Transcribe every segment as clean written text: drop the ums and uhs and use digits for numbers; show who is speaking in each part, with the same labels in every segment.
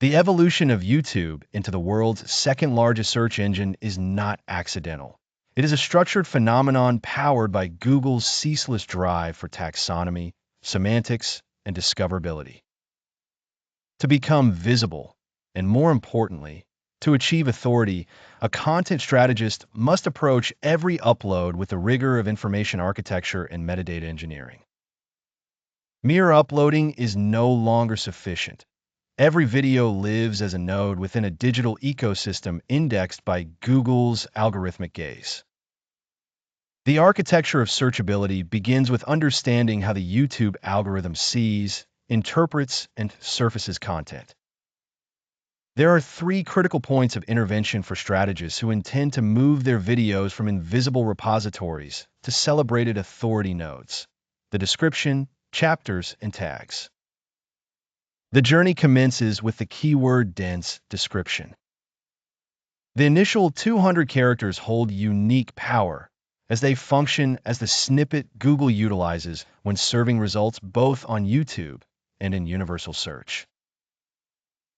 Speaker 1: The evolution of YouTube into the world's second-largest search engine is not accidental. It is a structured phenomenon powered by Google's ceaseless drive for taxonomy, semantics, and discoverability. To become visible, and more importantly, to achieve authority, a content strategist must approach every upload with the rigor of information architecture and metadata engineering. Mere uploading is no longer sufficient. Every video lives as a node within a digital ecosystem indexed by Google's algorithmic gaze. The architecture of searchability begins with understanding how the YouTube algorithm sees, interprets, and surfaces content. There are three critical points of intervention for strategists who intend to move their videos from invisible repositories to celebrated authority nodes: the description, chapters, and tags. The journey commences with the keyword-dense description. The initial 200 characters hold unique power, as they function as the snippet Google utilizes when serving results both on YouTube and in universal search.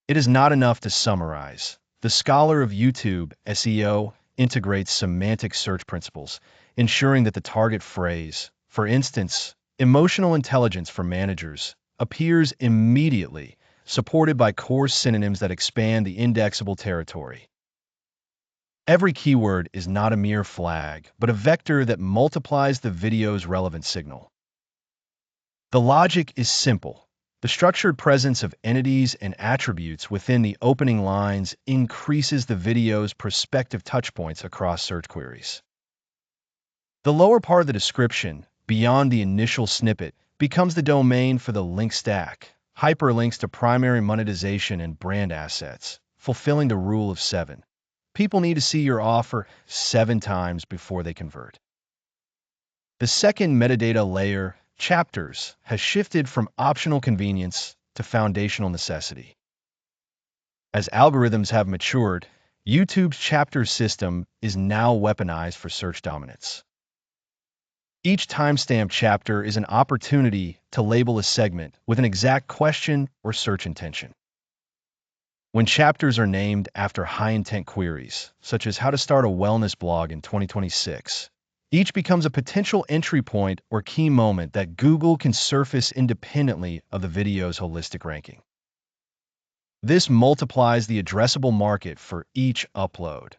Speaker 1: It is not enough to summarize. The scholar of YouTube, SEO, integrates semantic search principles, ensuring that the target phrase, for instance, emotional intelligence for managers, appears immediately, supported by core synonyms that expand the indexable territory. Every keyword is not a mere flag, but a vector that multiplies the video's relevant signal. The logic is simple. The structured presence of entities and attributes within the opening lines increases the video's prospective touchpoints across search queries. The lower part of the description, beyond the initial snippet, becomes the domain for the link stack, hyperlinks to primary monetization and brand assets, fulfilling the rule of 7. People need to see your offer 7 times before they convert. The second metadata layer, chapters, has shifted from optional convenience to foundational necessity. As algorithms have matured, YouTube's chapter system is now weaponized for search dominance. Each timestamp chapter is an opportunity to label a segment with an exact question or search intention. When chapters are named after high-intent queries, such as how to start a wellness blog in 2026, each becomes a potential entry point or key moment that Google can surface independently of the video's holistic ranking. This multiplies the addressable market for each upload.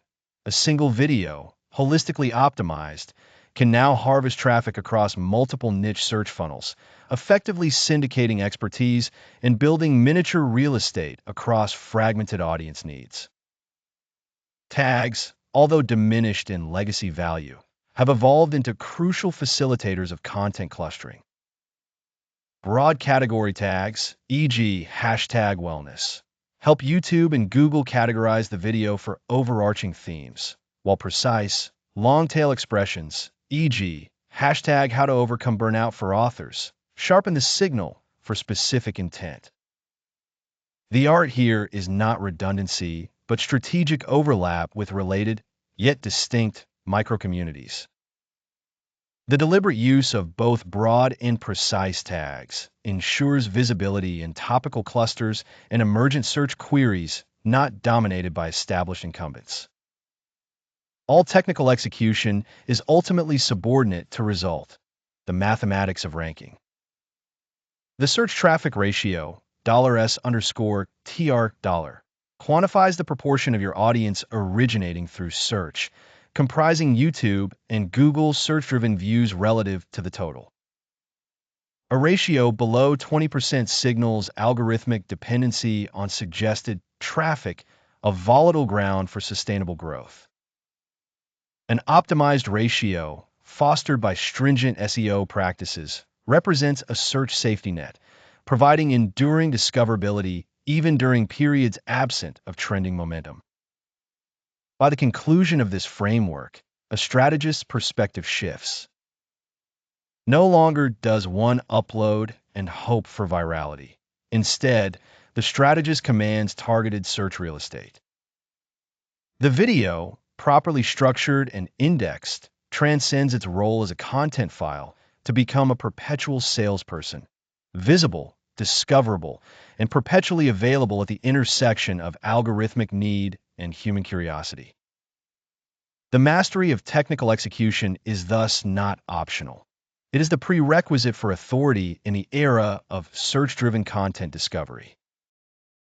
Speaker 1: A single video, holistically optimized, can now harvest traffic across multiple niche search funnels, effectively syndicating expertise and building miniature real estate across fragmented audience needs. Tags, although diminished in legacy value, have evolved into crucial facilitators of content clustering. Broad category tags, e.g. #wellness, help YouTube and Google categorize the video for overarching themes, while precise, long-tail expressions, e.g., #how to overcome burnout for authors, sharpen the signal for specific intent. The art here is not redundancy, but strategic overlap with related, yet distinct, micro-communities. The deliberate use of both broad and precise tags ensures visibility in topical clusters and emergent search queries not dominated by established incumbents. All technical execution is ultimately subordinate to result, the mathematics of ranking. The search traffic ratio, $S_TR$, quantifies the proportion of your audience originating through search, comprising YouTube and Google search-driven views relative to the total. A ratio below 20% signals algorithmic dependency on suggested traffic, a volatile ground for sustainable growth. An optimized ratio, fostered by stringent SEO practices, represents a search safety net, providing enduring discoverability even during periods absent of trending momentum. By the conclusion of this framework, a strategist's perspective shifts. No longer does one upload and hope for virality. Instead, the strategist commands targeted search real estate. The video, properly structured and indexed, transcends its role as a content file to become a perpetual salesperson, visible discoverable, and perpetually available at the intersection of algorithmic need and human curiosity. The mastery of technical execution is thus not optional. It is the prerequisite for authority in the era of search-driven content discovery.